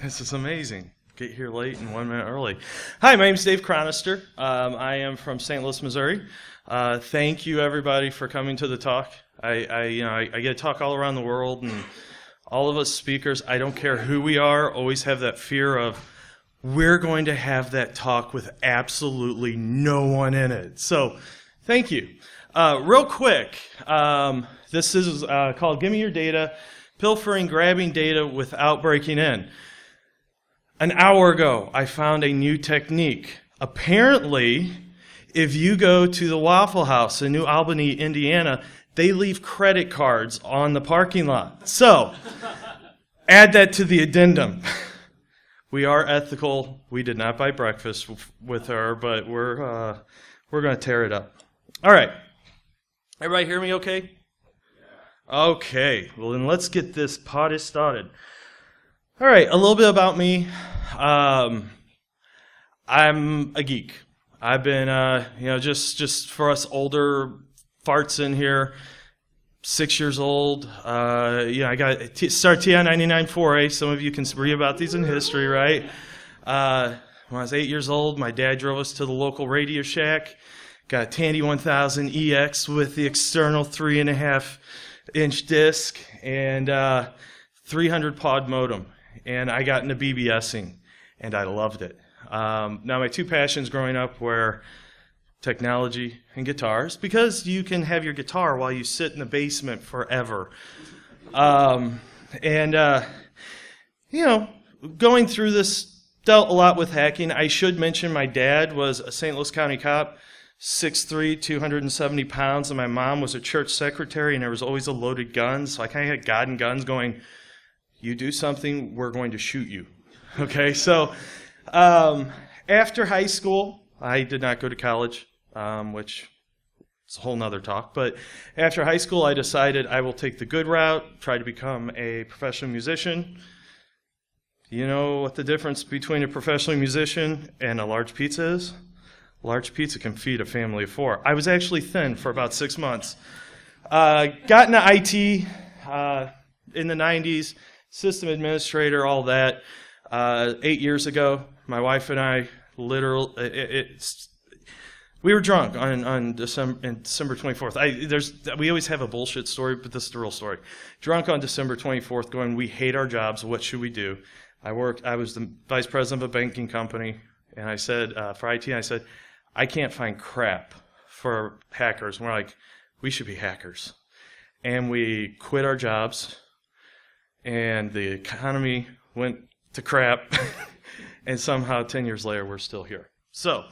This is amazing. Get here late and 1 minute early. Hi, my name's Dave Chronister. I am from St. Louis, Missouri. Thank you, everybody, for coming to the talk. I get to talk all around the world, and all of us speakers, I don't care who we are, always have that fear of we're going to have that talk with absolutely no one in it. So, thank you. Real quick, this is called Give Me Your Data, Pilfering, Grabbing Data Without Breaking In. An hour ago, I found a new technique. Apparently, if you go to the Waffle House in New Albany, Indiana, they leave credit cards on the parking lot. So, add that to the addendum. We are ethical. We did not buy breakfast with her, but we're going to tear it up. All right. Everybody hear me okay? Okay. Well, then let's get this party started. All right, a little bit about me. I'm a geek. I've been, just for us older farts in here, 6 years old. I got started TI 99.4A. Some of you can read about these in history, right? When I was 8 years old, my dad drove us to the local Radio Shack. Got a Tandy 1000 EX with the external 3.5-inch disc and 300 pod modem. And I got into BBSing, and I loved it. Now, my two passions growing up were technology and guitars, because you can have your guitar while you sit in the basement forever. Going through this, dealt a lot with hacking. I should mention my dad was a St. Louis County cop, 6'3", 270 pounds, and my mom was a church secretary, and there was always a loaded gun, so I kind of had God and guns going, you do something, we're going to shoot you. Okay, so after high school, I did not go to college, which is a whole nother talk, but after high school, I decided I will take the good route, try to become a professional musician. You know what the difference between a professional musician and a large pizza is? A large pizza can feed a family of 4. I was actually thin for about 6 months. Got into IT in the 90s, system administrator, all that. 8 years ago, my wife and I we were drunk on December 24th. We always have a bullshit story, but this is the real story. Drunk on December 24th, going, we hate our jobs. What should we do? I was the vice president of a banking company, and I said for IT, I said, I can't find crap for hackers. And we're like, we should be hackers, and we quit our jobs. And the economy went to crap, and somehow 10 years later, we're still here. So,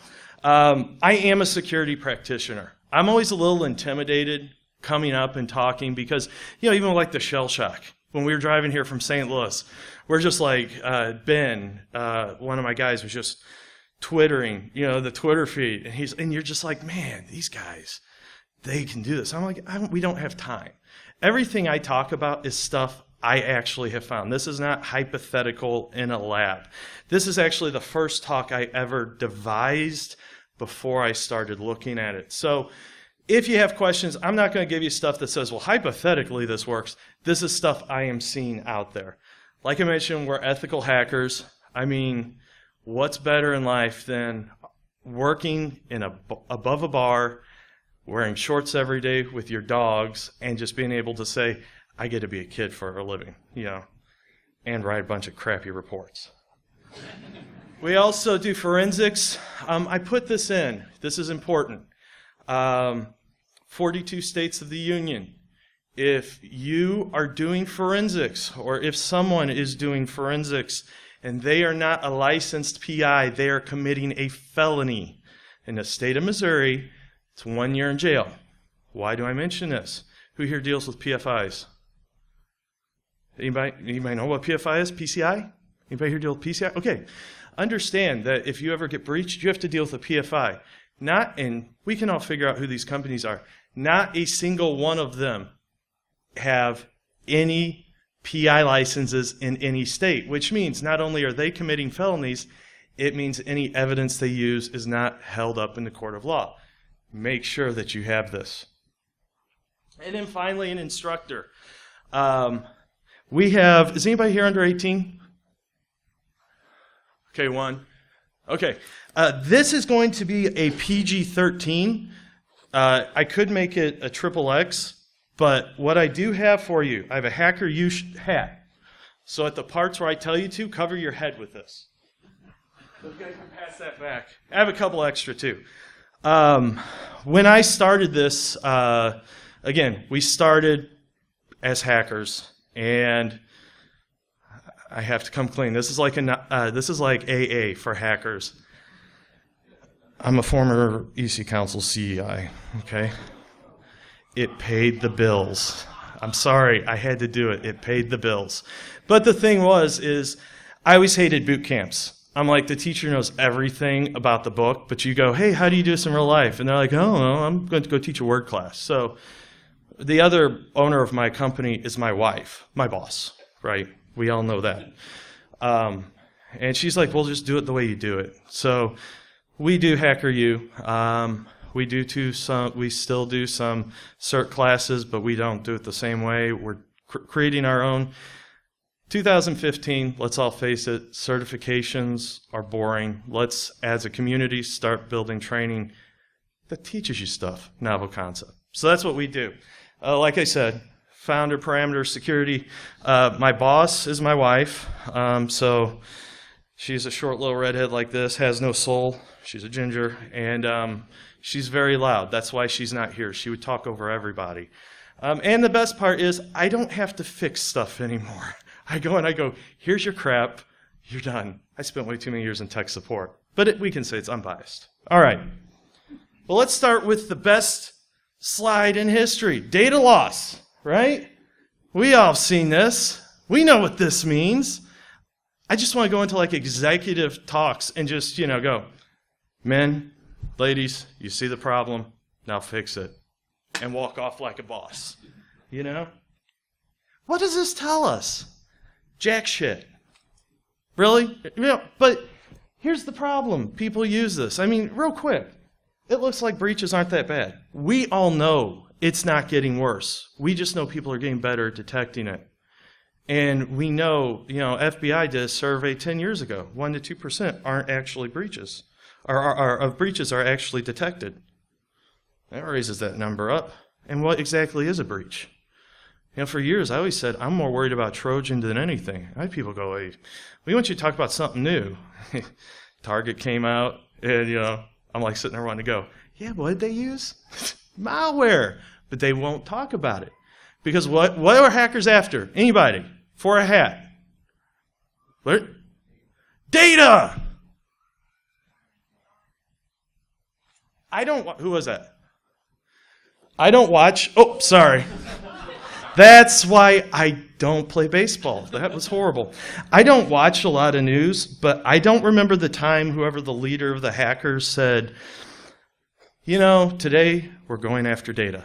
I am a security practitioner. I'm always a little intimidated coming up and talking because, even like the shell shock. When we were driving here from St. Louis, we're just like, Ben, one of my guys was just twittering, the Twitter feed, and you're just like, man, these guys, they can do this. I'm like, we don't have time. Everything I talk about is stuff I actually have found. This is not hypothetical in a lab. This is actually the first talk I ever devised before I started looking at it. So if you have questions, I'm not going to give you stuff that says, well, hypothetically this works. This is stuff I am seeing out there. Like I mentioned, we're ethical hackers. I mean, what's better in life than working above a bar, wearing shorts every day with your dogs, and just being able to say, I get to be a kid for a living, and write a bunch of crappy reports. We also do forensics. I put this in. This is important. 42 states of the union. If you are doing forensics, or if someone is doing forensics, and they are not a licensed PI, they are committing a felony. In the state of Missouri, it's 1 year in jail. Why do I mention this? Who here deals with PFIs? Anybody know what PFI is? PCI? Anybody here deal with PCI? Okay. Understand that if you ever get breached, you have to deal with a PFI. And we can all figure out who these companies are. Not a single one of them have any PI licenses in any state, which means not only are they committing felonies, it means any evidence they use is not held up in the court of law. Make sure that you have this. And then finally, an instructor. We have, is anybody here under 18? Okay, one. Okay, this is going to be a PG-13. I could make it a XXX, but what I do have for you, I have a Hacker U hat. So at the parts where I tell you to, cover your head with this. Those guys can pass that back. I have a couple extra too. When I started this, again, we started as hackers, and I have to come clean. This is like AA for hackers. I'm a former EC Council CEI. Okay, it paid the bills. I'm sorry, I had to do it. It paid the bills. But the thing is I always hated boot camps. I'm like, the teacher knows everything about the book, but you go, hey, how do you do this in real life? And they're like, oh, no, I'm going to go teach a word class. So the other owner of my company is my wife, my boss, right? We all know that. And she's like, well, just do it the way you do it. So we do Hacker U. We still do some cert classes, but we don't do it the same way. We're creating our own. 2015, let's all face it, certifications are boring. Let's, as a community, start building training that teaches you stuff, novel concept. So that's what we do. Like I said, founder, parameter, security. My boss is my wife, so she's a short little redhead like this, has no soul. She's a ginger, and she's very loud. That's why she's not here. She would talk over everybody. And the best part is I don't have to fix stuff anymore. I go and I go, here's your crap, you're done. I spent way too many years in tech support. But we can say it's unbiased. All right. Well, let's start with the best slide in history. Data loss, right? We all have seen this. We know what this means. I just want to go into like executive talks and just, go, men, ladies, you see the problem, now fix it. And walk off like a boss, What does this tell us? Jack shit. Really? But here's the problem. People use this. I mean, real quick. It looks like breaches aren't that bad. We all know it's not getting worse. We just know people are getting better at detecting it. And we know, FBI did a survey 10 years ago. 1% to 2% aren't actually breaches, of breaches are actually detected. That raises that number up. And what exactly is a breach? For years, I always said, I'm more worried about Trojan than anything. I had people go, hey, we want you to talk about something new. Target came out, and, I'm like sitting there wanting to go, yeah, what did they use? Malware. But they won't talk about it. Because what are hackers after? Anybody? For a hat. What? Data! Who was that? I don't watch. Oh, sorry. That's why I don't play baseball. That was horrible. I don't watch a lot of news, but I don't remember the time whoever the leader of the hackers said, today we're going after data.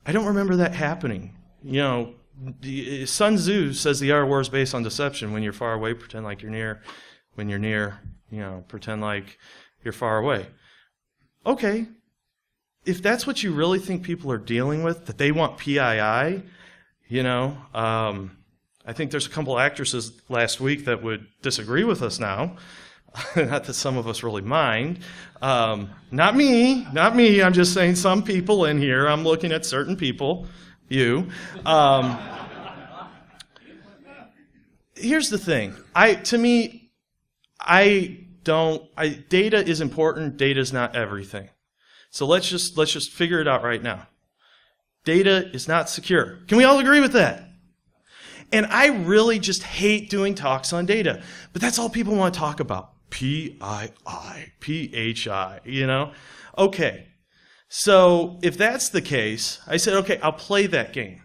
I don't remember that happening. Sun Tzu says the art of war is based on deception. When you're far away, pretend like you're near. When you're near, pretend like you're far away. Okay. If that's what you really think people are dealing with, that they want PII, I think there's a couple actresses last week that would disagree with us now. Not that some of us really mind. Not me. I'm just saying some people in here. I'm looking at certain people. You. Here's the thing. Data is important. Data is not everything. So let's just figure it out right now. Data is not secure. Can we all agree with that? And I really just hate doing talks on data, but that's all people want to talk about. PII, PHI, Okay. So if that's the case, I said, okay, I'll play that game.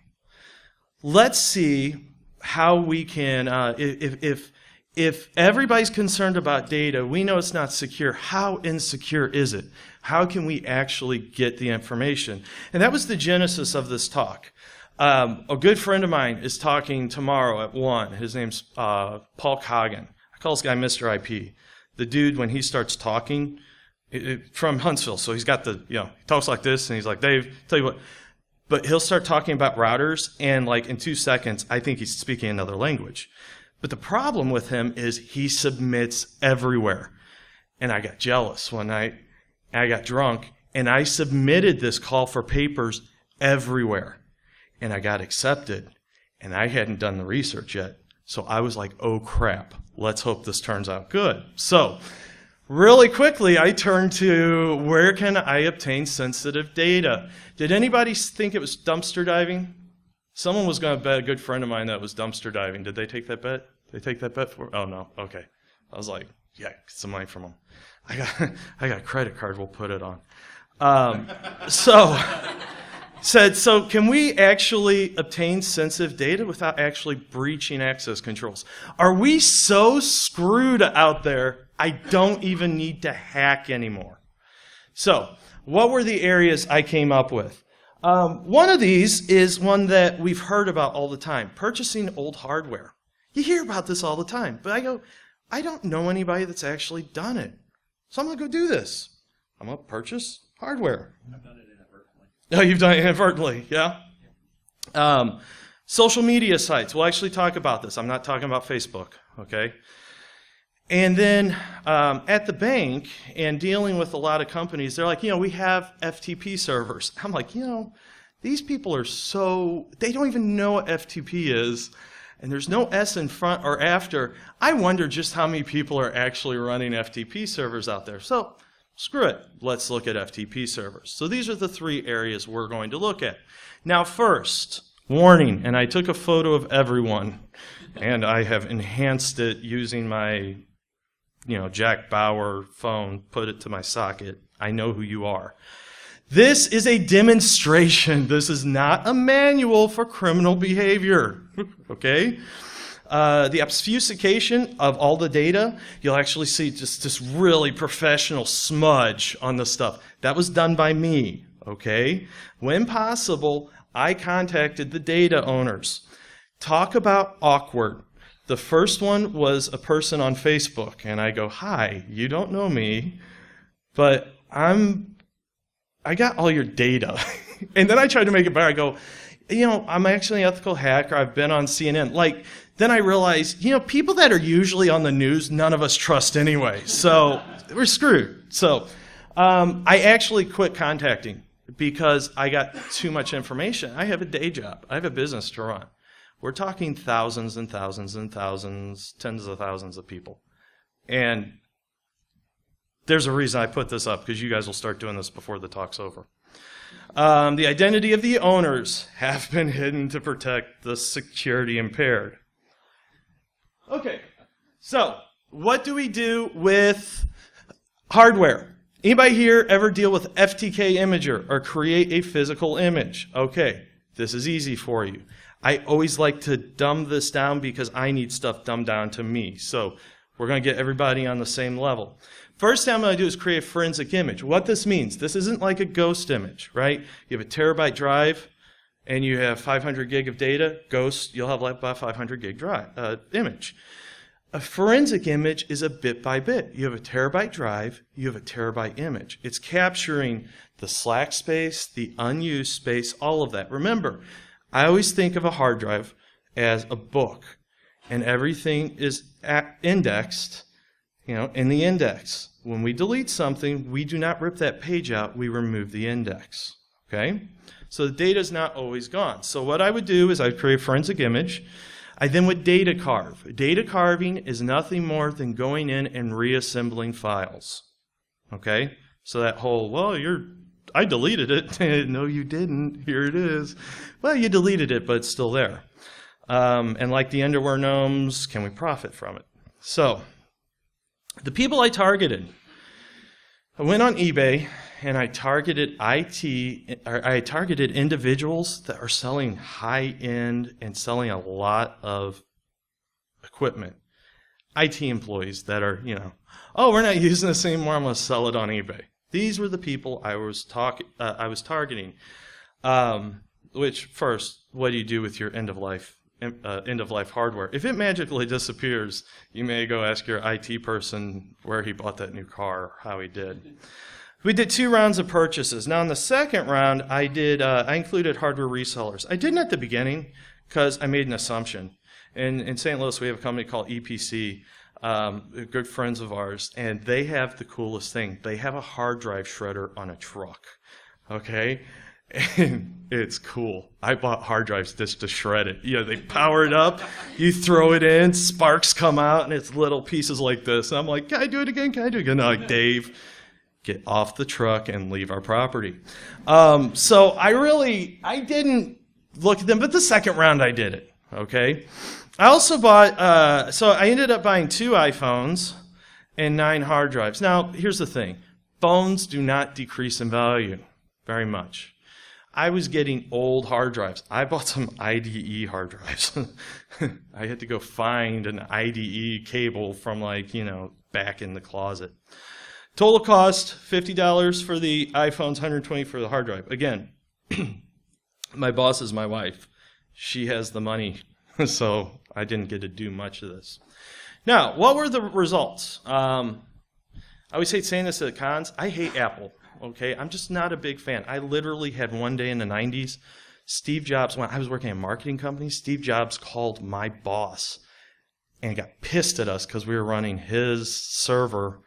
Let's see how we can, if everybody's concerned about data, we know it's not secure. How insecure is it? How can we actually get the information? And that was the genesis of this talk. A good friend of mine is talking tomorrow at 1. His name's Paul Coggin. I call this guy Mr. IP. The dude, when he starts talking, from Huntsville, so he's got he talks like this, and he's like, Dave, tell you what. But he'll start talking about routers, and like in 2 seconds, I think he's speaking another language. But the problem with him is he submits everywhere. And I got jealous one night. I got drunk, and I submitted this call for papers everywhere. And I got accepted, and I hadn't done the research yet. So I was like, oh crap, let's hope this turns out good. So really quickly, I turned to where can I obtain sensitive data? Did anybody think it was dumpster diving? Someone was going to bet a good friend of mine that it was dumpster diving. Did they take that bet? Did they take that bet for? Oh no, okay. I was like, yeah, get some money from them. I got a credit card, we'll put it on. So can we actually obtain sensitive data without actually breaching access controls? Are we so screwed out there, I don't even need to hack anymore? So what were the areas I came up with? One of these is one that we've heard about all the time, purchasing old hardware. You hear about this all the time, but I go, I don't know anybody that's actually done it. So I'm going to go do this. I'm going to purchase hardware. I've done it inadvertently. Oh, you've done it inadvertently, yeah? Social media sites. We'll actually talk about this. I'm not talking about Facebook, okay? And then at the bank and dealing with a lot of companies, they're like, we have FTP servers. I'm like, these people are they don't even know what FTP is, and there's no S in front or after. I wonder just how many people are actually running FTP servers out there. So screw it. Let's look at FTP servers. So these are the 3 areas we're going to look at. Now first, warning, and I took a photo of everyone, and I have enhanced it using my Jack Bauer phone, put it to my socket. I know who you are. This is a demonstration. This is not a manual for criminal behavior, okay? The obfuscation of all the data, you'll actually see just this really professional smudge on the stuff. That was done by me, okay? When possible, I contacted the data owners. Talk about awkward. The first one was a person on Facebook, and I go, hi, you don't know me, but I got all your data. And then I tried to make it better. I go, I'm actually an ethical hacker. I've been on CNN. Then I realized, people that are usually on the news, none of us trust anyway. So we're screwed. So I actually quit contacting because I got too much information. I have a day job. I have a business to run. We're talking thousands and thousands and thousands, tens of thousands of people. And there's a reason I put this up, because you guys will start doing this before the talk's over. The identity of the owners have been hidden to protect the security impaired. Okay, so what do we do with hardware? Anybody here ever deal with FTK Imager or create a physical image? Okay, this is easy for you. I always like to dumb this down because I need stuff dumbed down to me. So we're going to get everybody on the same level. First thing I'm going to do is create a forensic image. What this means, this isn't like a ghost image, right? You have a terabyte drive and you have 500 gig of data. Ghost, you'll have like about 500 gig drive image. A forensic image is a bit by bit. You have a terabyte drive, you have a terabyte image. It's capturing the slack space, the unused space, all of that. Remember, I always think of a hard drive as a book, and everything is indexed, in the index. When we delete something, we do not rip that page out, we remove the index, okay? So the data is not always gone. So what I would do is I'd create a forensic image. I then would data carve. Data carving is nothing more than going in and reassembling files, okay? So that whole, I deleted it. No, you didn't. Here it is. Well, you deleted it, but it's still there. And like the underwear gnomes, can we profit from it? So the people I targeted, I went on eBay and I targeted I targeted individuals that are selling high-end and selling a lot of equipment. IT employees that are, we're not using this anymore, I'm going to sell it on eBay. These were the people I was targeting. Which first, what do you do with your end of life hardware? If it magically disappears, you may go ask your IT person where he bought that new car or how he did. We did 2 rounds of purchases. Now in the second round, I included hardware resellers. I didn't at the beginning because I made an assumption. In St. Louis, we have a company called EPC, good friends of ours, and they have the coolest thing. They have a hard drive shredder on a truck, okay? And it's cool. I bought hard drives just to shred it. You know, they power it up, you throw it in, sparks come out, and it's little pieces like this. And I'm like, can I do it again? Can I do it again? And I'm like, Dave, get off the truck and leave our property. So I didn't look at them, but the second round I did it, okay? I also bought, so I ended up buying 2 iPhones and 9 hard drives. Now, here's the thing. Phones do not decrease in value very much. I was getting old hard drives. I bought some IDE hard drives. I had to go find an IDE cable from back in the closet. Total cost, $50 for the iPhones, $120 for the hard drive. Again, my boss is my wife. She has the money, so I didn't get to do much of this. Now, what were the results? I always hate saying this at cons. I hate Apple. Okay, I'm just not a big fan. I literally had one day in the 90s, Steve Jobs, when I was working at a marketing company, Steve Jobs called my boss and got pissed at us because we were running his server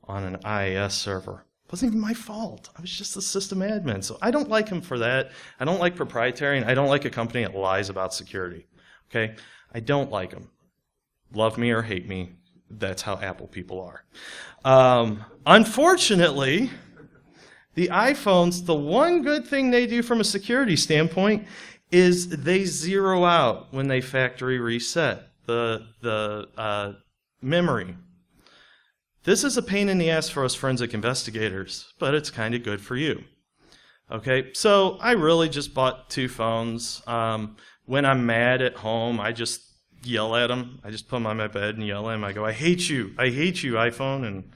on an IIS server. It wasn't even my fault. I was just the system admin. So I don't like him for that. I don't like proprietary, and I don't like a company that lies about security. Okay, I don't like them. Love me or hate me, that's how Apple people are. Unfortunately, the iPhones, the one good thing they do from a security standpoint is they zero out when they factory reset the memory. This is a pain in the ass for us forensic investigators, but it's kind of good for you. Okay, so I really just bought 2 phones. When I'm mad at home, I just yell at them. I just put them on my bed and yell at them. I go, I hate you, iPhone, and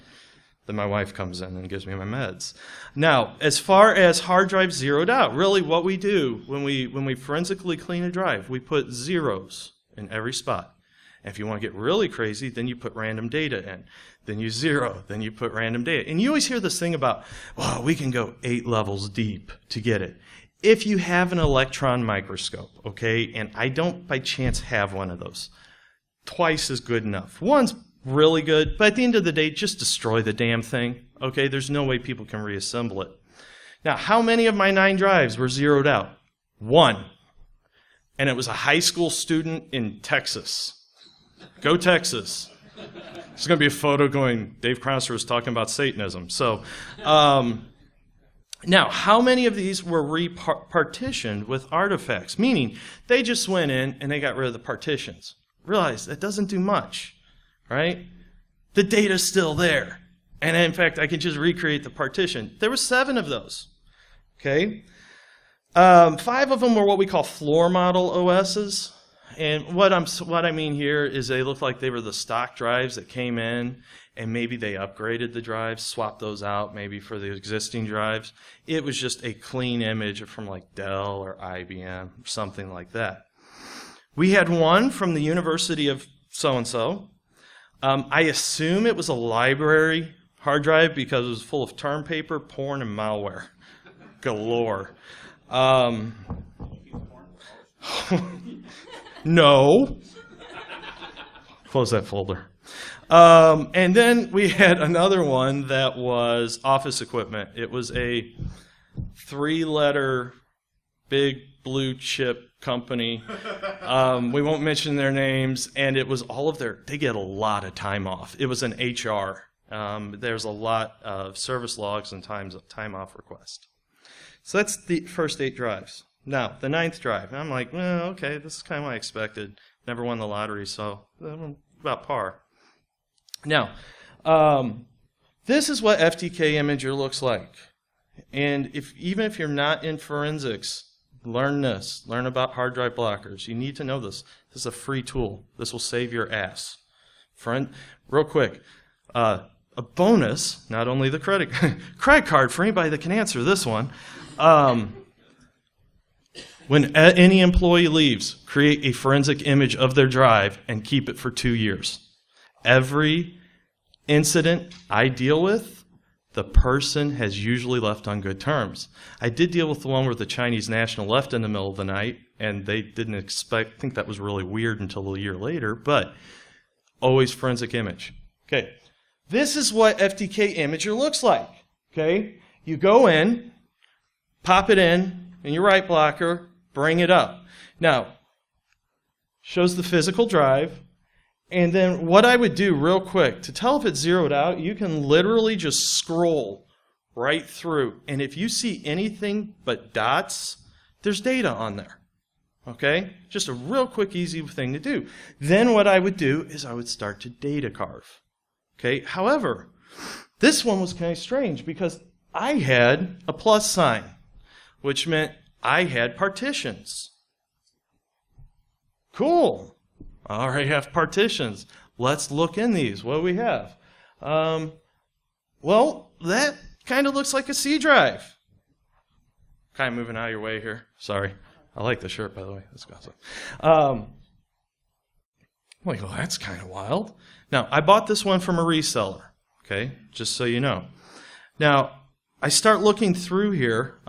then my wife comes in and gives me my meds. Now, as far as hard drives zeroed out, really what we do when we forensically clean a drive, we put zeros in every spot. And if you want to get really crazy, then you put random data in. Then you zero, then you put random data. And you always hear this thing about, well, we can go 8 levels deep to get it. If you have an electron microscope, okay, and I don't by chance have one of those, twice is good enough. One's really good, but at the end of the day, just destroy the damn thing. Okay, there's no way people can reassemble it. Now, how many of my 9 drives were zeroed out? 1. And it was a high school student in Texas. Go Texas. There's going to be a photo going, Dave Chronister was talking about Satanism. So, now, how many of these were repartitioned with artifacts? Meaning, they just went in and they got rid of the partitions. Realize that doesn't do much. Right? The data's still there. And in fact, I can just recreate the partition. There were 7 of those. Okay? 5 of them were what we call floor model OSs. And what I mean here is they look like they were the stock drives that came in, and maybe they upgraded the drives, swapped those out maybe for the existing drives. It was just a clean image from like Dell or IBM, or something like that. We had one from the University of so-and-so. I assume it was a library hard drive because it was full of term paper, porn, and malware galore. No. Close that folder. And then we had another one that was office equipment. It was a 3-letter big blue chip company. We won't mention their names, and it was all of they get a lot of time off. It was an HR. There's a lot of service logs and time off request. So that's the first 8 drives. Now, the 9th drive. I'm like, well, okay, this is kind of what I expected. Never won the lottery, so about par. Now, this is what FTK Imager looks like. And even if you're not in forensics, learn this. Learn about hard drive blockers. You need to know this. This is a free tool. This will save your ass. Real quick, a bonus, not only the credit card for anybody that can answer this one. When any employee leaves, create a forensic image of their drive and keep it for 2 years. Every incident I deal with, the person has usually left on good terms. I did deal with the one where the Chinese national left in the middle of the night, and they didn't think that was really weird until a year later, but always forensic image. Okay, this is what FTK Imager looks like. Okay, you go in, pop it in your right blocker, bring it up. Now, shows the physical drive. And then what I would do real quick, to tell if it's zeroed out, you can literally just scroll right through. And if you see anything but dots, there's data on there. Okay? Just a real quick, easy thing to do. Then what I would do is I would start to data carve. Okay? However, this one was kind of strange because I had a plus sign, which meant I had partitions. Cool. I already have partitions. Let's look in these. What do we have? Well, that kind of looks like a C drive. Kind of moving out of your way here. Sorry. I like the shirt, by the way. That's awesome. Well, that's kind of wild. Now, I bought this one from a reseller, okay, just so you know. Now, I start looking through here.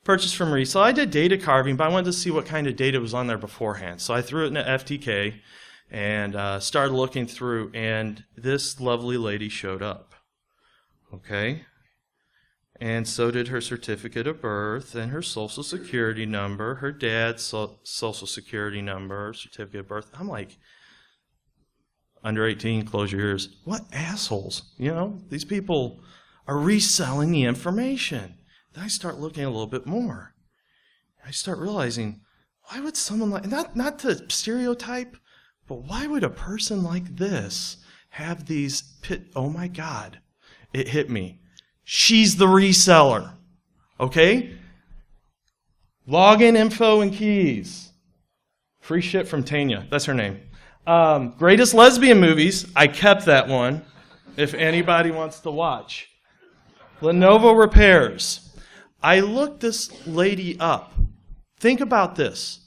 Purchased from reseller. I did data carving, but I wanted to see what kind of data was on there beforehand. So I threw it in an FTK and started looking through, and this lovely lady showed up. Okay? And so did her certificate of birth and her social security number, her dad's social security number, certificate of birth. I'm like, under 18, close your ears. What assholes? You know, these people are reselling the information. Then I start looking a little bit more. I start realizing, why would someone like, not to stereotype, but why would a person like this have these oh my God, it hit me. She's the reseller, okay? Login info and keys. Free shit from Tanya, that's her name. Greatest lesbian movies, I kept that one, if anybody wants to watch. Lenovo repairs. I looked this lady up. Think about this.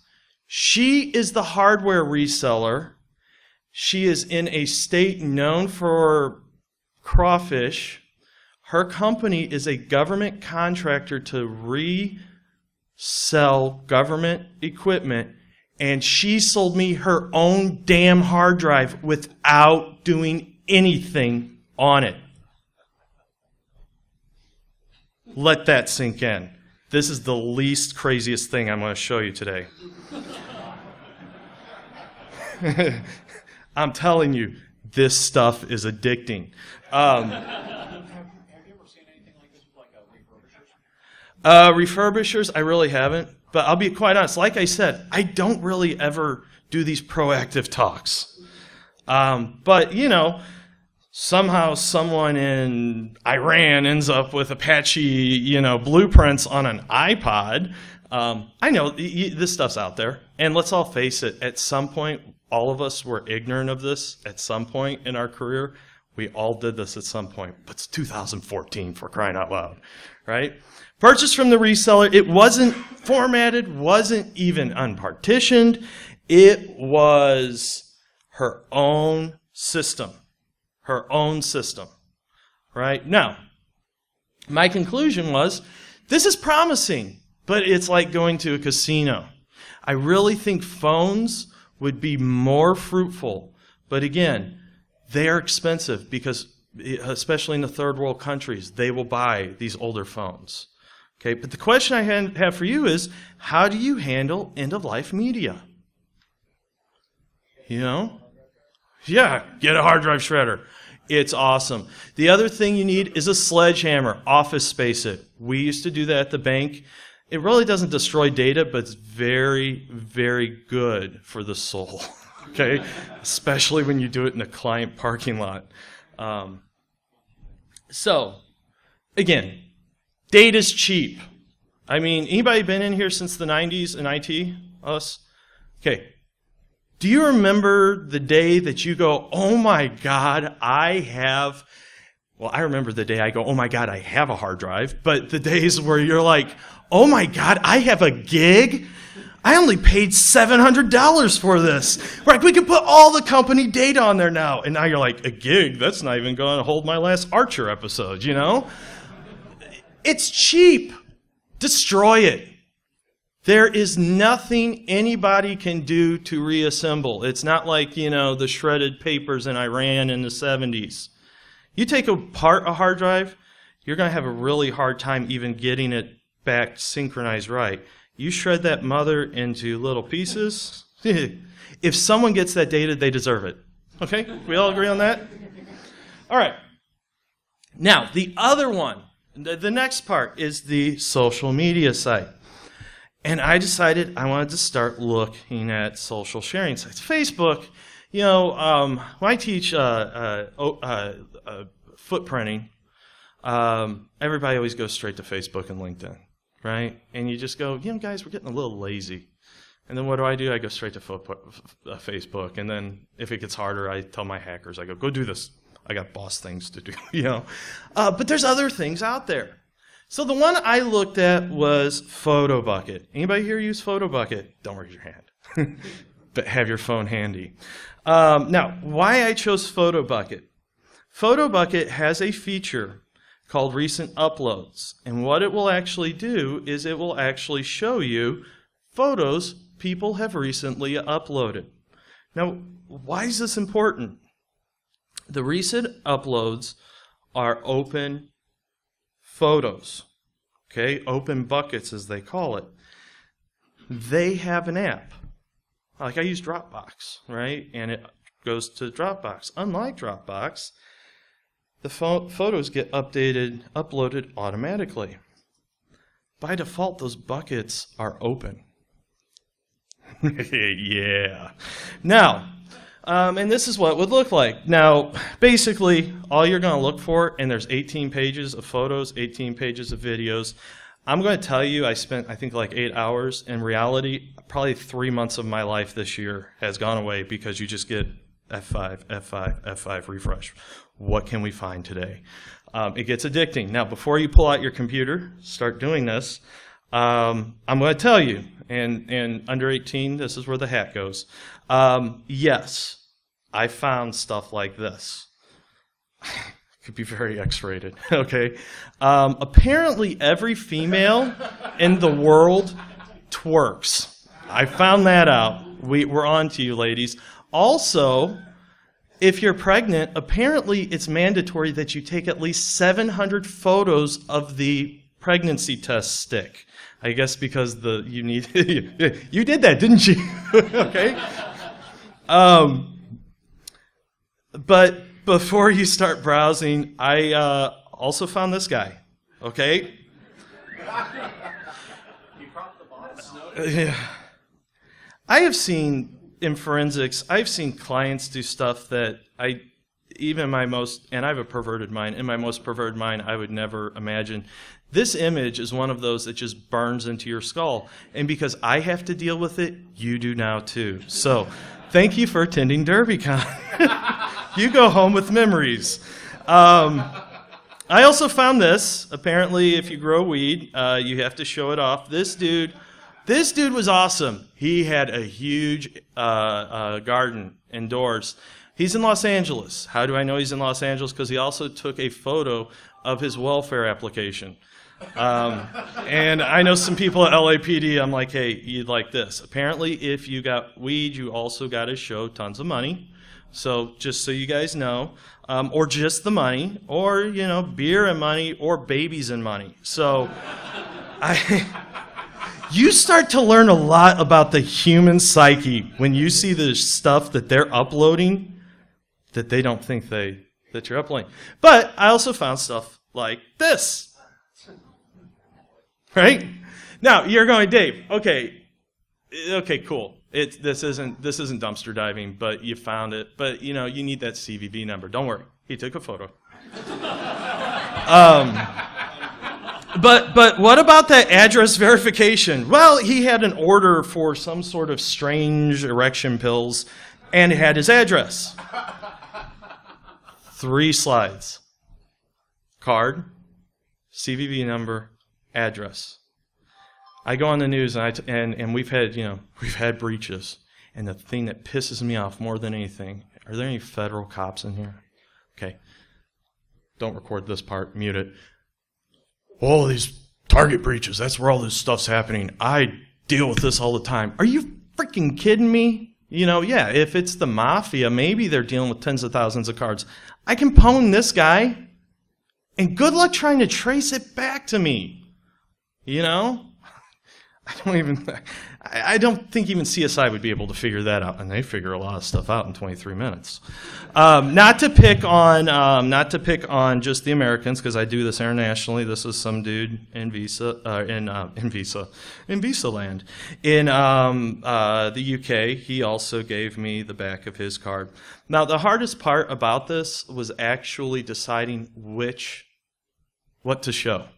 She is the hardware reseller. She is in a state known for crawfish. Her company is a government contractor to resell government equipment, and she sold me her own damn hard drive without doing anything on it. Let that sink in. This is the least craziest thing I'm going to show you today. I'm telling you, this stuff is addicting. Have you ever seen anything like this with like refurbishers? Refurbishers, I really haven't. But I'll be quite honest. Like I said, I don't really ever do these proactive talks. But, you know, somehow someone in Iran ends up with Apache, you know, blueprints on an iPod. I know this stuff's out there. And let's all face it, at some point, all of us were ignorant of this at some point in our career. We all did this at some point. But it's 2014, for crying out loud, right? Purchased from the reseller. It wasn't formatted, wasn't even unpartitioned. It was her own system. Her own system, right? Now, my conclusion was, this is promising, but it's like going to a casino. I really think phones would be more fruitful, but again, they are expensive because, especially in the third world countries, they will buy these older phones. Okay, but the question I have for you is, how do you handle end-of-life media? You know? Yeah, get a hard drive shredder. It's awesome. The other thing you need is a sledgehammer. Office space it. We used to do that at the bank. It really doesn't destroy data, but it's very, very good for the soul. Okay? Especially when you do it in a client parking lot. So, again, data's cheap. I mean, anybody been in here since the 90s in IT? Us? Okay. Do you remember the day that you go, oh my God, I remember the day I go, oh my God, I have a hard drive, but the days where you're like, oh my God, I have a gig I only paid $700 for this. Right, we can put all the company data on there now. And now you're like, a gig? That's not even going to hold my last Archer episode, you know? It's cheap. Destroy it. There is nothing anybody can do to reassemble. It's not like, you know, the shredded papers in Iran in the 70s. You take apart a hard drive, you're going to have a really hard time even getting it back synchronized right. You shred that mother into little pieces. If someone gets that data, they deserve it. Okay? We all agree on that? All right. Now, the other one, the next part is the social media site. And I decided I wanted to start looking at social sharing sites. Facebook, you know, when I teach footprinting, everybody always goes straight to Facebook and LinkedIn, right? And you just go, you know, guys, we're getting a little lazy. And then what do? I go straight to Facebook. And then if it gets harder, I tell my hackers, I go do this. I got boss things to do, you know. But there's other things out there. So the one I looked at was PhotoBucket. Anybody here use PhotoBucket? Don't raise your hand, but have your phone handy. Now, why I chose PhotoBucket. PhotoBucket has a feature called Recent Uploads. And what it will actually do is it will actually show you photos people have recently uploaded. Now, why is this important? The recent uploads are open photos, okay? Open buckets, as they call it. They have an app. Like I use Dropbox, right? And it goes to Dropbox. Unlike Dropbox, the photos get uploaded automatically. By default, those buckets are open. Yeah. Now, and this is what it would look like. Now, basically, all you're going to look for, and there's 18 pages of photos, 18 pages of videos. I'm going to tell you, I spent, I think, like 8 hours. In reality, probably 3 months of my life this year has gone away because you just get F5, F5, F5, refresh. What can we find today? It gets addicting. Now, before you pull out your computer, start doing this, I'm going to tell you, and under 18, this is where the hat goes. Yes, I found stuff like this. Could be very X-rated, okay? Apparently, every female in the world twerks. I found that out. We're on to you, ladies. Also, if you're pregnant, apparently it's mandatory that you take at least 700 photos of the pregnancy test stick. I guess because you need you did that, didn't you? Okay. But before you start browsing, I also found this guy. Okay. You cropped the box. Yeah. I have seen in forensics, I've seen clients do stuff that I have a perverted mind. In my most perverted mind, I would never imagine. This image is one of those that just burns into your skull. And because I have to deal with it, you do now too. So thank you for attending DerbyCon. You go home with memories. I also found this. Apparently, if you grow weed, you have to show it off. This dude was awesome. He had a huge garden indoors. He's in Los Angeles. How do I know he's in Los Angeles? Because he also took a photo of his welfare application. And I know some people at LAPD, I'm like, hey, you'd like this. Apparently, if you got weed, you also got to show tons of money. So just so you guys know, or just the money, or, you know, beer and money, or babies and money. So you start to learn a lot about the human psyche when you see the stuff that they're uploading that they don't think that you're uploading. But I also found stuff like this. Right? Now, you're going, Dave, okay, cool. This isn't dumpster diving, but you found it. But, you know, you need that CVV number. Don't worry. He took a photo. But what about that address verification? Well, he had an order for some sort of strange erection pills, and it had his address. 3 slides. Card, CVV number, address. I go on the news, and we've had breaches. And the thing that pisses me off more than anything, are there any federal cops in here? Okay. Don't record this part. Mute it. Oh, these Target breaches, that's where all this stuff's happening. I deal with this all the time. Are you freaking kidding me? Yeah, if it's the mafia, maybe they're dealing with tens of thousands of cards. I can pwn this guy, and good luck trying to trace it back to me. I don't think even CSI would be able to figure that out, and they figure a lot of stuff out in 23 minutes. Not to pick on just the Americans, because I do this internationally. This is some dude in Visa land in the UK. He also gave me the back of his card. Now, the hardest part about this was actually deciding what to show.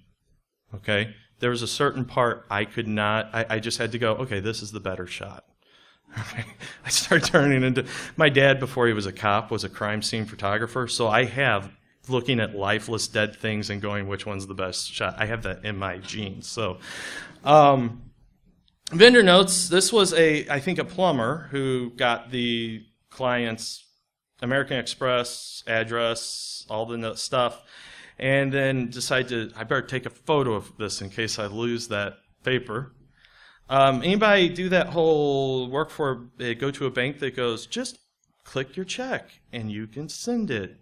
Okay. There was a certain part I could not, I just had to go, okay, this is the better shot. I started turning into, my dad, before he was a cop, was a crime scene photographer, so I have looking at lifeless dead things and going, which one's the best shot? I have that in my genes. So, vendor notes, this was I think a plumber who got the client's American Express address, all the stuff, and then decide I better take a photo of this in case I lose that paper. Anybody do that whole go to a bank that goes, just click your check and you can send it?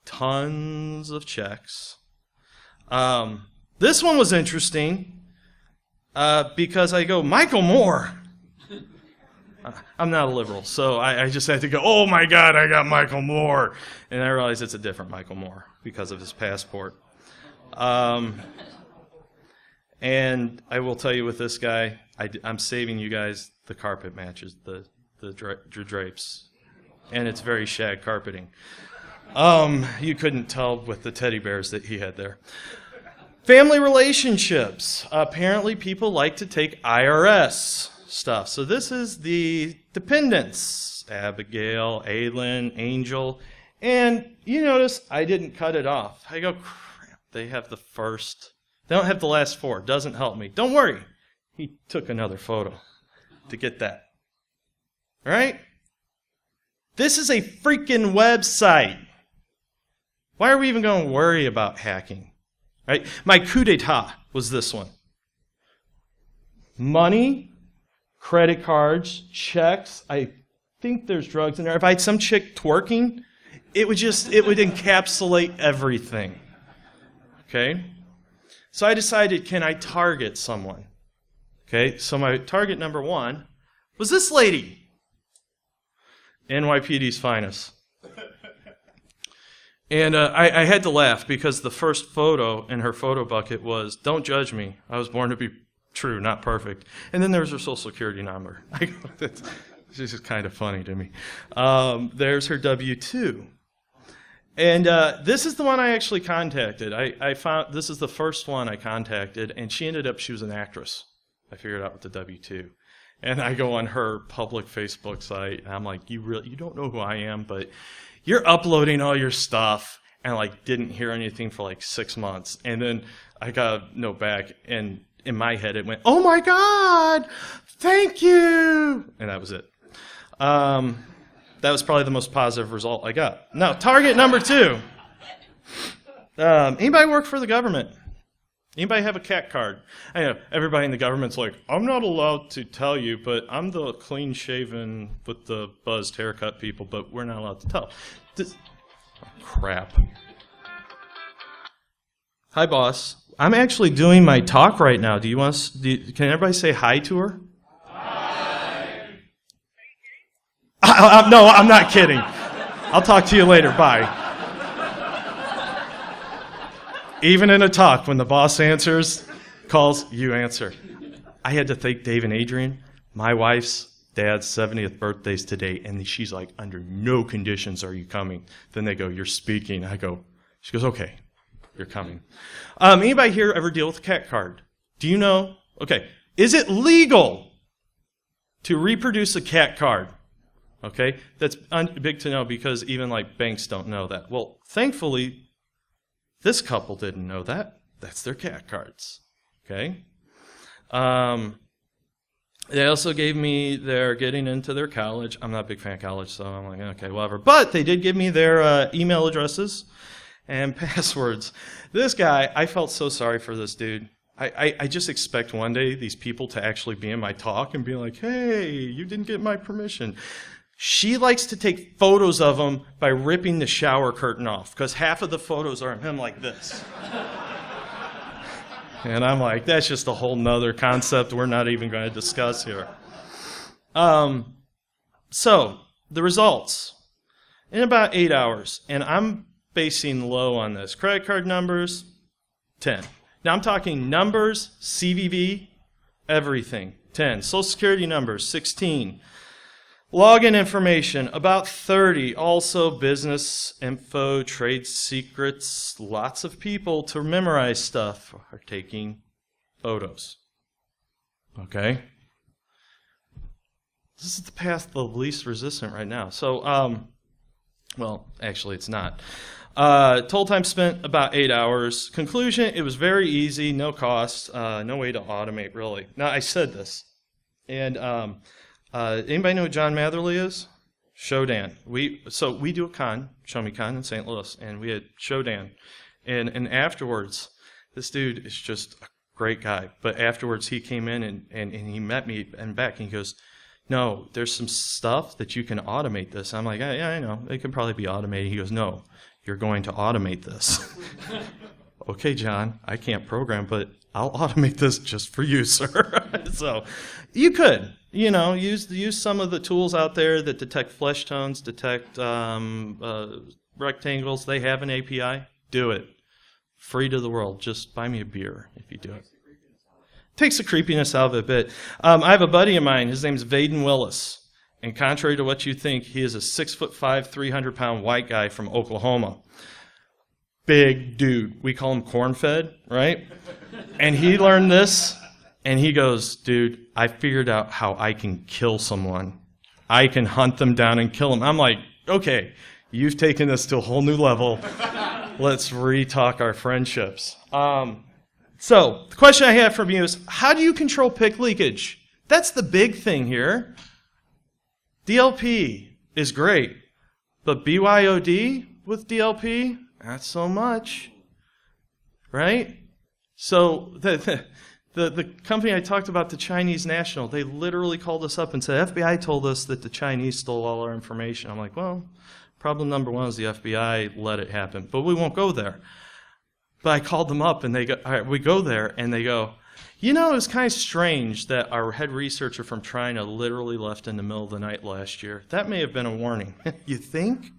Tons of checks. This one was interesting because I go, Michael Moore. I'm not a liberal, so I just had to go, oh my God, I got Michael Moore. And I realized it's a different Michael Moore because of his passport. And I will tell you with this guy, I'm saving you guys the carpet matches, the drapes. And it's very shag carpeting. You couldn't tell with the teddy bears that he had there. Family relationships. Apparently people like to take IRS stuff. So this is the dependents, Abigail, Aylin, Angel, and you notice I didn't cut it off. I go, crap, they don't have the last four. Doesn't help me. Don't worry. He took another photo to get that. All right? This is a freaking website. Why are we even going to worry about hacking? Right? My coup d'etat was this one. Money, credit cards, checks. I think there's drugs in there. If I had some chick twerking, it would encapsulate everything. Okay? So I decided, can I target someone? Okay, so my target number one was this lady. NYPD's finest. And I had to laugh because the first photo in her photo bucket was, don't judge me. I was born to be true, not perfect. And then there's her social security number. It's just kind of funny to me. There's her W-2. And this is the one I actually contacted. I found this is the first one I contacted, and she was an actress. I figured out with the W-2. And I go on her public Facebook site, and I'm like, you don't know who I am, but you're uploading all your stuff, and didn't hear anything for 6 months. And then I got a note back, and in my head it went, oh my God, thank you. And that was it. That was probably the most positive result I got. Now, target number two. Anybody work for the government? Anybody have a cat card? I know everybody in the government's like, I'm not allowed to tell you, but I'm the clean-shaven with the buzzed haircut people, but we're not allowed to tell. Crap. Hi, boss. I'm actually doing my talk right now. Can everybody say hi to her? No, I'm not kidding. I'll talk to you later. Bye. Even in a talk, when the boss calls, you answer. I had to thank Dave and Adrian. My wife's dad's 70th birthday's today, and she's like, under no conditions are you coming. Then they go, you're speaking. She goes, okay, you're coming. Anybody here ever deal with a cat card? Do you know? Okay, is it legal to reproduce a cat card? Okay, that's big to know because even banks don't know that. Well, thankfully, this couple didn't know that. That's their cat cards. Okay, They also gave me their getting into their college. I'm not a big fan of college, so I'm like, okay, whatever. But they did give me their email addresses and passwords. This guy, I felt so sorry for this dude. I just expect one day these people to actually be in my talk and be like, hey, you didn't get my permission. She likes to take photos of him by ripping the shower curtain off, because half of the photos are of him like this. And I'm like, that's just a whole nother concept we're not even going to discuss here. So, the results. In about 8 hours, and I'm basing low on this. Credit card numbers, 10. Now I'm talking numbers, CVV, everything, 10. Social Security numbers, 16. Login information, about 30. Also business info, trade secrets. Lots of people to memorize stuff are taking photos. Okay? This is the path of least resistant right now. So, well, actually it's not. Total time spent, about 8 hours. Conclusion, it was very easy, no cost, no way to automate, really. Now, I said this, and anybody know who John Matherly is? Shodan. So we do a con, Show Me Con in St. Louis, and we had Shodan. And afterwards, this dude is just a great guy. But afterwards, he came in and he met me and back, and he goes, no, there's some stuff that you can automate this. I'm like, yeah, I know. It can probably be automated. He goes, no, you're going to automate this. Okay, John, I can't program, but I'll automate this just for you, sir. So you could, use some of the tools out there that detect flesh tones, detect rectangles. They have an API. Do it. Free to the world. Just buy me a beer if you do it. Takes the creepiness out of it a bit. I have a buddy of mine. His name's Vaden Willis. And contrary to what you think, he is a 6'5", 300-pound white guy from Oklahoma. Big dude. We call him corn-fed, right? And he learned this, and he goes, dude, I figured out how I can kill someone. I can hunt them down and kill them. I'm like, okay, you've taken this to a whole new level. Let's re-talk our friendships. So the question I have from you is, how do you control PIC leakage? That's the big thing here. DLP is great, but BYOD with DLP, not so much, right? So the company I talked about, the Chinese National, they literally called us up and said, FBI told us that the Chinese stole all our information. I'm like, well, problem number one is the FBI let it happen, but we won't go there. But I called them up, and they go, all right, we go there, and they go, it was kind of strange that our head researcher from China literally left in the middle of the night last year. That may have been a warning. You think?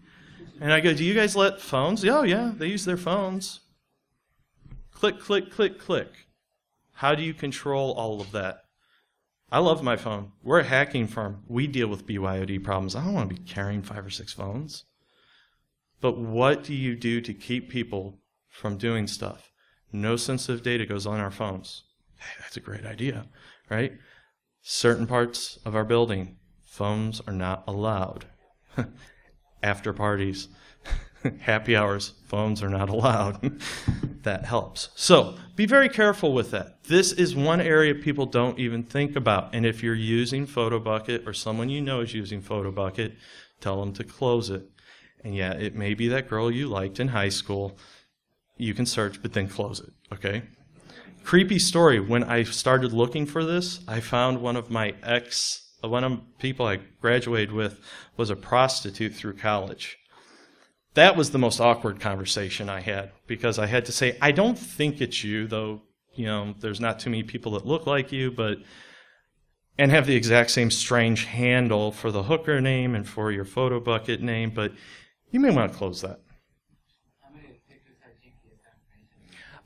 And I go, do you guys let phones? Oh, yeah, they use their phones. Click, click, click, click. How do you control all of that? I love my phone. We're a hacking firm. We deal with BYOD problems. I don't want to be carrying 5 or 6 phones. But what do you do to keep people from doing stuff? No sensitive data goes on our phones. Hey, that's a great idea, right? Certain parts of our building, phones are not allowed. After parties, happy hours, phones are not allowed. That helps. So be very careful with that. This is one area people don't even think about. And if you're using PhotoBucket or someone you know is using PhotoBucket, tell them to close it. And yeah, it may be that girl you liked in high school. You can search, but then close it, okay? Creepy story. When I started looking for this, I found one of people I graduated with was a prostitute through college. That was the most awkward conversation I had, because I had to say, I don't think it's you, though, there's not too many people that look like you, and have the exact same strange handle for the hooker name and for your PhotoBucket name, but you may want to close that.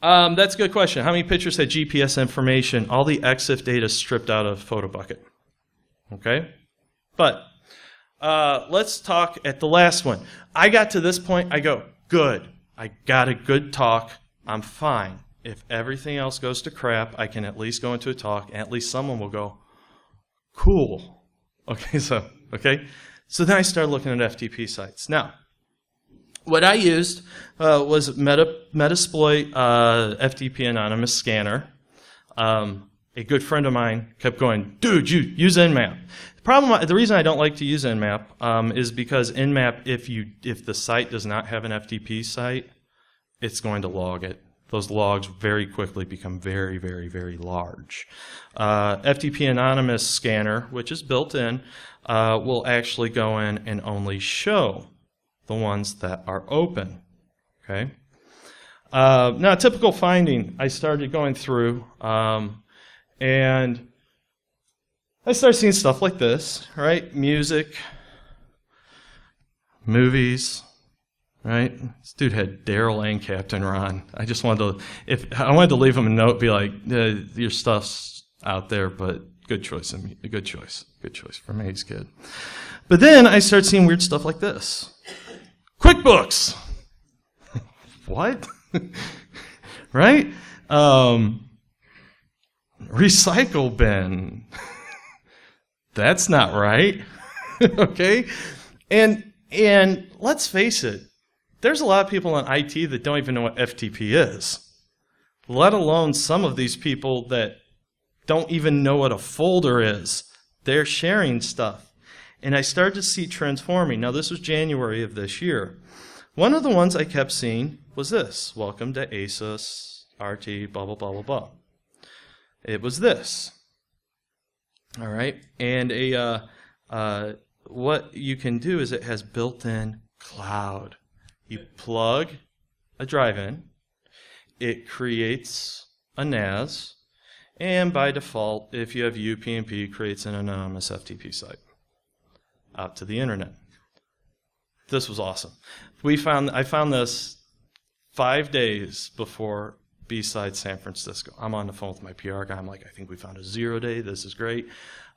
That's a good question. How many pictures had GPS information? All the EXIF data stripped out of PhotoBucket. Okay? But let's talk at the last one. I got to this point, I go, good. I got a good talk. I'm fine. If everything else goes to crap, I can at least go into a talk, and at least someone will go, cool. Okay, so then I started looking at FTP sites. Now, what I used was Metasploit FTP Anonymous Scanner. a good friend of mine kept going, dude, you use Nmap. The reason I don't like to use Nmap is because Nmap, if the site does not have an FTP site, it's going to log it. Those logs very quickly become very, very, very large. FTP Anonymous Scanner, which is built in, will actually go in and only show the ones that are open. Okay. Now, a typical finding, I started going through, and I started seeing stuff like this, right? Music, movies, right? This dude had Daryl and Captain Ron. I just wanted to, leave him a note, be like, your stuff's out there, but good choice for May's kid. But then I started seeing weird stuff like this. QuickBooks. What? Right? Recycle bin. That's not right. Okay? And let's face it, there's a lot of people in IT that don't even know what FTP is, let alone some of these people that don't even know what a folder is. They're sharing stuff. And I started to see trends forming. Now, this was January of this year. One of the ones I kept seeing was this. Welcome to ASUS, RT, blah, blah, blah, blah, blah. It was this. All right. And what you can do is it has built-in cloud. You plug a drive in. It creates a NAS. And by default, if you have UPnP, it creates an anonymous FTP site out to the internet. This was awesome. I found this 5 days before B-Side San Francisco. I'm on the phone with my PR guy. I'm like, I think we found a 0 day. This is great.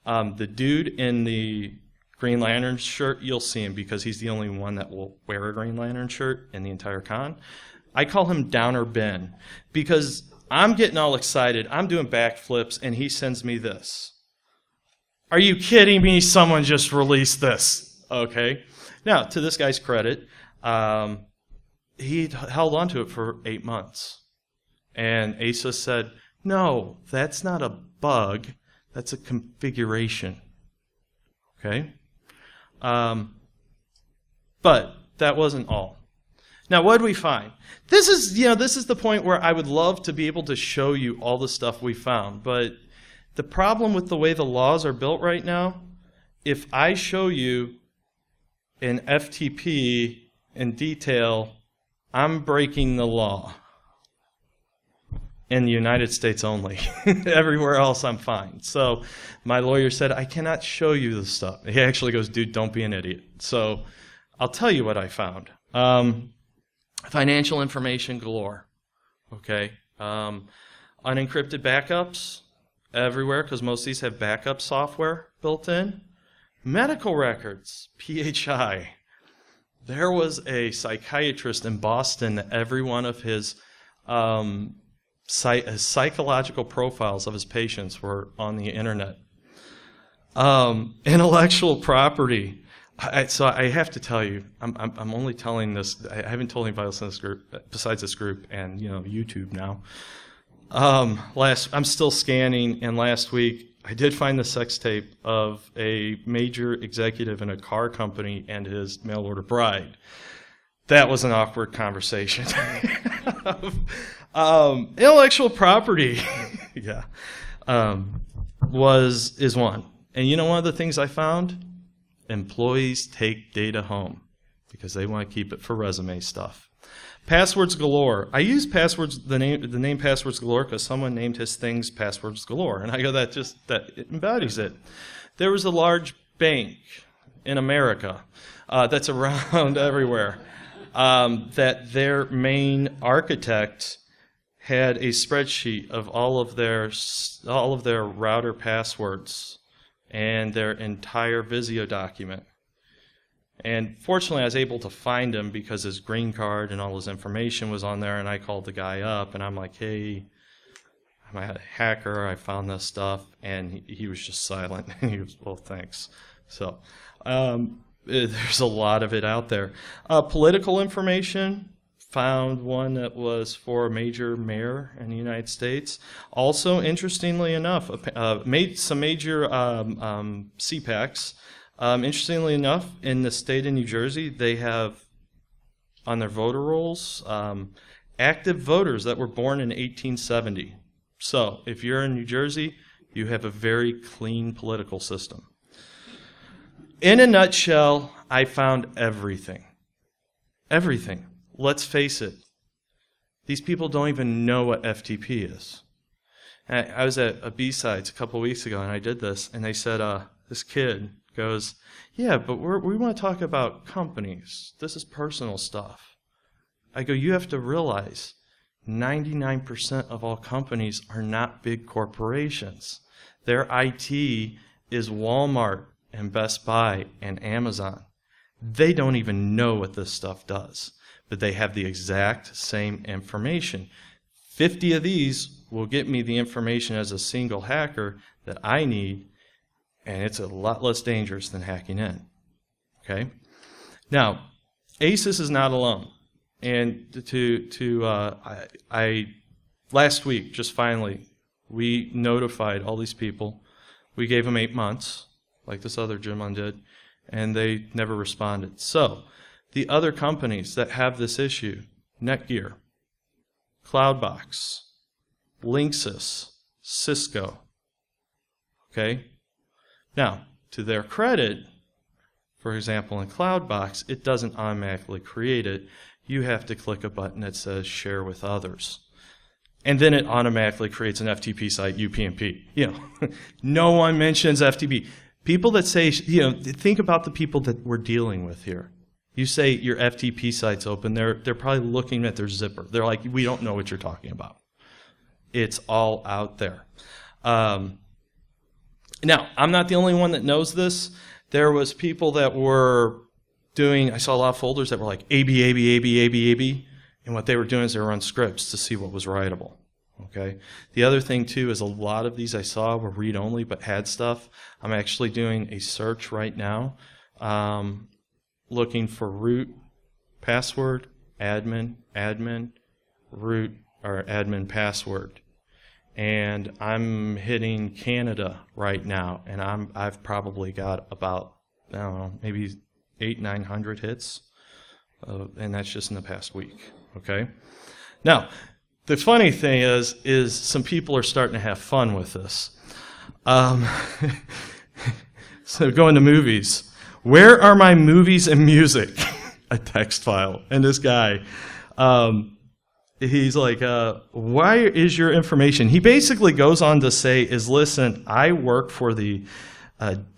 The dude in the Green Lantern shirt, you'll see him because he's the only one that will wear a Green Lantern shirt in the entire con. I call him Downer Ben because I'm getting all excited. I'm doing backflips, and he sends me this. Are you kidding me? Someone just released this. Okay. Now, to this guy's credit, he held on to it for 8 months. And ASUS said, no, that's not a bug. That's a configuration. Okay? But that wasn't all. Now, what did we find? This is the point where I would love to be able to show you all the stuff we found. But the problem with the way the laws are built right now, if I show you an FTP in detail, I'm breaking the law. In the United States only. Everywhere else, I'm fine. So my lawyer said, I cannot show you this stuff. He actually goes, dude, don't be an idiot. So I'll tell you what I found. Financial information galore. Okay. Unencrypted backups everywhere because most of these have backup software built in. Medical records, PHI. There was a psychiatrist in Boston that every one of his psychological profiles of his patients were on the internet. Intellectual property. So I have to tell you, I'm only telling this. I haven't told anybody else in this group besides this group and YouTube now. I'm still scanning, and last week I did find the sex tape of a major executive in a car company and his mail order bride. That was an awkward conversation. Intellectual property, yeah, is one. And one of the things I found? Employees take data home because they want to keep it for resume stuff. Passwords galore. I use passwords, the name passwords galore because someone named his things passwords galore, and I go, that it embodies it. There was a large bank in America that's around everywhere that their main architect had a spreadsheet of all of their router passwords and their entire Visio document. And fortunately, I was able to find him because his green card and all his information was on there, and I called the guy up, and I'm like, hey, I'm a hacker, I found this stuff, and he was just silent. He was, well, thanks. So there's a lot of it out there. Political information, found one that was for a major mayor in the United States. Also, interestingly enough, made some major CPACs. Interestingly enough, in the state of New Jersey, they have on their voter rolls active voters that were born in 1870. So, if you're in New Jersey, you have a very clean political system. In a nutshell, I found everything. Everything. Let's face it. These people don't even know what FTP is. I was at a B-Sides a couple weeks ago, and I did this, and they said, this kid goes, yeah, but we want to talk about companies. This is personal stuff. I go, you have to realize 99% of all companies are not big corporations. Their IT is Walmart and Best Buy and Amazon. They don't even know what this stuff does, but they have the exact same information. 50 of these will get me the information as a single hacker that I need, and it's a lot less dangerous than hacking in. Okay? Now, ASUS is not alone. And last week, just finally, we notified all these people. We gave them 8 months, like this other gentleman did, and they never responded. So, the other companies that have this issue, Netgear, Cloudbox, Linksys, Cisco, okay? Now, to their credit, for example, in Cloudbox, it doesn't automatically create it. You have to click a button that says share with others. And then it automatically creates an FTP site, UPnP. No one mentions FTP. People that say, think about the people that we're dealing with here. You say your FTP site's open, they're probably looking at their zipper. They're like, we don't know what you're talking about. It's all out there. Now, I'm not the only one that knows this. There was people that were I saw a lot of folders that were like AB, AB, AB, AB, AB, and what they were doing is they were running scripts to see what was writable. Okay. The other thing too is a lot of these I saw were read-only but had stuff. I'm actually doing a search right now, looking for root, password, admin, root, or admin password. And I'm hitting Canada right now, and I've probably got about, I don't know, maybe 800-900 hits, and that's just in the past week. Okay. Now, the funny thing is some people are starting to have fun with this. So going to movies. Where are my movies and music? A text file. And this guy, he's like, why is your information? He basically goes on to say, listen, I work for the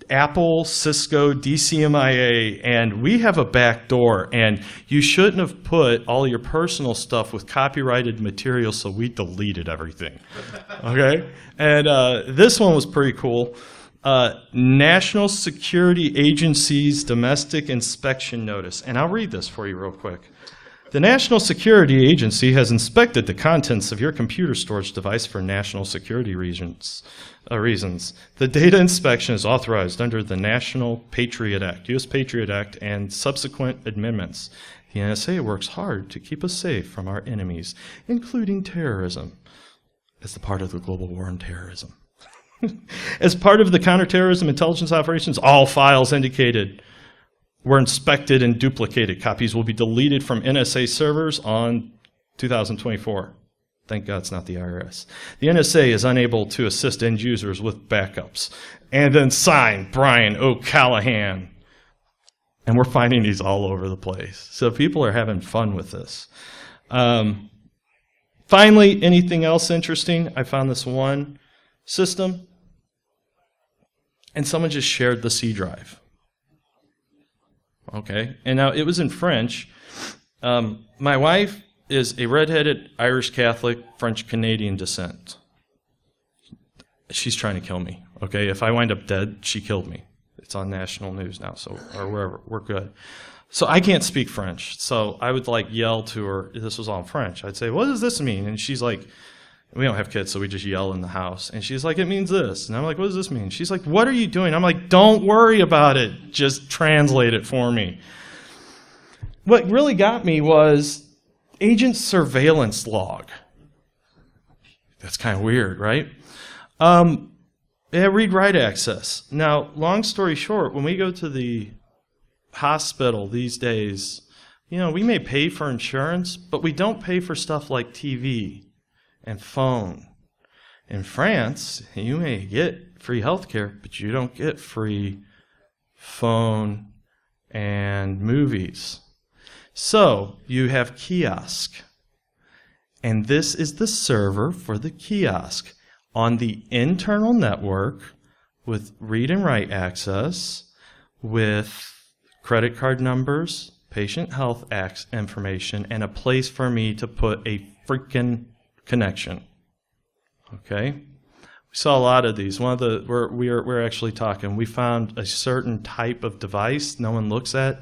Apple, Cisco, DCMIA, and we have a back door, and you shouldn't have put all your personal stuff with copyrighted material, so we deleted everything. Okay? And this one was pretty cool. National Security Agency's Domestic Inspection Notice. And I'll read this for you real quick. The National Security Agency has inspected the contents of your computer storage device for national security reasons. The data inspection is authorized under the National Patriot Act, U.S. Patriot Act, and subsequent amendments. The NSA works hard to keep us safe from our enemies, including terrorism, as the part of the global war on terrorism. As part of the counterterrorism intelligence operations, all files indicated were inspected and duplicated. Copies will be deleted from NSA servers on 2024. Thank God it's not the IRS. The NSA is unable to assist end users with backups. And then signed, Brian O'Callahan. And we're finding these all over the place. So people are having fun with this. Finally, anything else interesting? I found this one system, and someone just shared the C drive. Okay, and now it was in French. My wife is a redheaded Irish Catholic, French Canadian descent. She's trying to kill me. Okay, if I wind up dead, she killed me. It's on national news now, so or wherever. We're good. So I can't speak French, so I would like yell to her. This was all in French. I'd say, "What does this mean?" And she's like, "We don't have kids, so we just yell in the house." And she's like, "It means this." And I'm like, "What does this mean?" She's like, "What are you doing?" I'm like, "Don't worry about it. Just translate it for me." What really got me was agent surveillance log. That's kind of weird, right? Read-write access. Now, long story short, when we go to the hospital these days, we may pay for insurance, but we don't pay for stuff like TV and phone. In France, you may get free healthcare, but you don't get free phone and movies. So you have kiosk, and this is the server for the kiosk on the internal network with read and write access, with credit card numbers, patient health information, and a place for me to put a freaking connection. Okay? We saw a lot of these. One of the we're actually talking. We found a certain type of device no one looks at.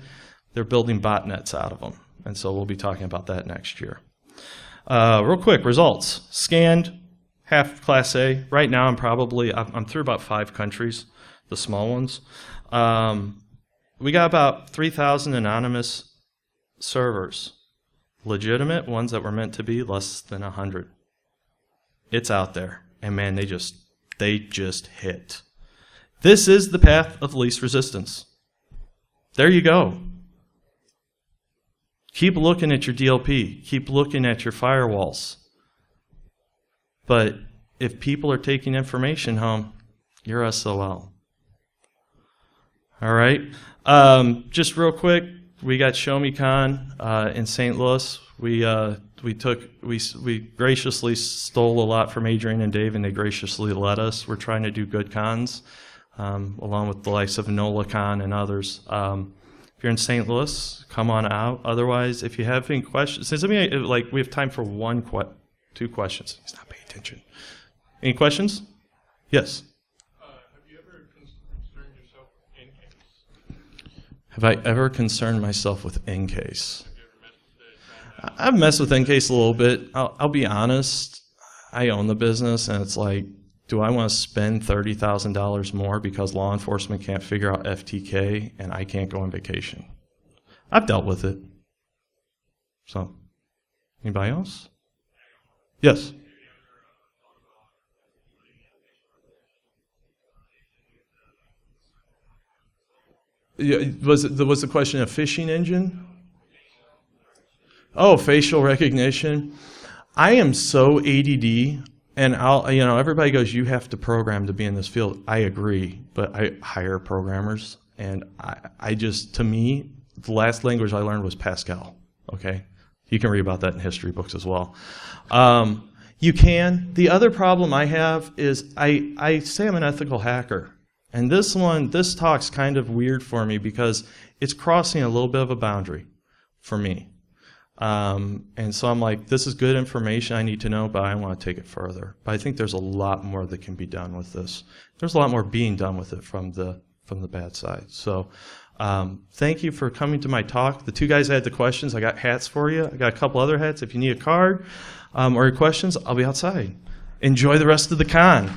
They're building botnets out of them, and so we'll be talking about that next year. Real quick, results. Scanned, half Class A. Right now, I'm through about 5 countries, the small ones. We got about 3,000 anonymous servers. Legitimate ones that were meant to be, less than 100. It's out there, and man, they just hit. This is the path of least resistance. There you go. Keep looking at your DLP. Keep looking at your firewalls. But if people are taking information home, you're SOL. All right. Just real quick, we got ShowMeCon in St. Louis. We graciously stole a lot from Adrian and Dave, and they graciously let us. We're trying to do good cons, along with the likes of NOLACon and others. If you're in St. Louis, come on out. Otherwise, if you have any questions, we have time for 2 questions. He's not paying attention. Any questions? Yes. Have you ever concerned yourself with in-case? Have I ever concerned myself with in-case? I've messed with in-case a little bit. I'll be honest. I own the business, and it's like, do I want to spend $30,000 more because law enforcement can't figure out FTK and I can't go on vacation? I've dealt with it. So, anybody else? Yes. Yeah, was the question a phishing engine? Oh, facial recognition. I am so ADD, and everybody goes, you have to program to be in this field. I agree, but I hire programmers, and to me, the last language I learned was Pascal. Okay, you can read about that in history books as well. You can. The other problem I have is I say I'm an ethical hacker, and this talk's kind of weird for me because it's crossing a little bit of a boundary for me. And so I'm like, this is good information I need to know, but I want to take it further. But I think there's a lot more that can be done with this. There's a lot more being done with it from the bad side. So thank you for coming to my talk. The 2 guys that had the questions, I got hats for you. I got a couple other hats. If you need a card or your questions, I'll be outside. Enjoy the rest of the con.